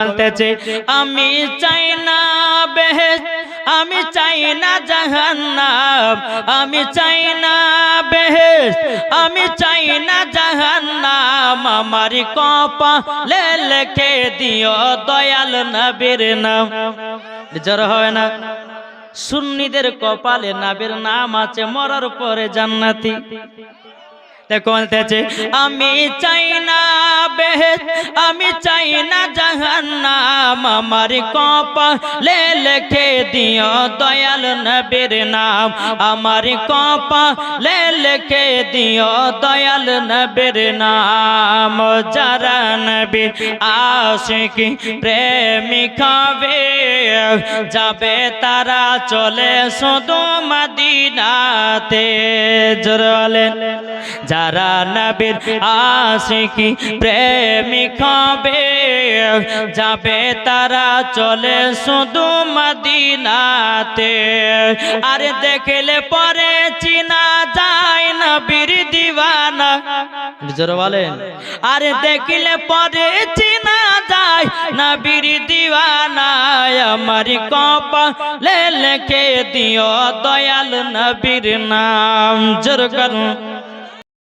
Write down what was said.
বলতেছে আমি চাই না বেহেশত, আমি চাই না জাহান্নাম, আমি চাই না বেহেশত, আমি চাই না জাহান্নাম, আমার কপালে লিখে দিও দয়াল নবীর নাম। জোর হয় না? সুন্নিদের কপালে নবীর নাম আছে, মরার পরে জান্নাতি। বলতেছে আমি চাই না বেহেশত, আমি চাই না জাহান্নাম, আমার কপালে লিখে দিও দয়াল নবীর নাম, আমার কপালে লিখে দিও দয়াল নবীর নাম। যারা নবীর আশিক প্রেমিক হবে, যাবে তারা চলে শুধু মদিনাতে। জোরে বলেন যারা নবীর আশিক প্রেমিক হবে, যাবে তারা চলে শুধু মদিনাতে। আরে দেখলে পরে চিনা যায় নবীর দিওয়ানা। জোরে বলেন আরে দেখলে পরে চিনা যায় নবীর দিওয়ানা, আমার কপালে লিখে দিও দয়াল নবীর নাম। জোরে করুন।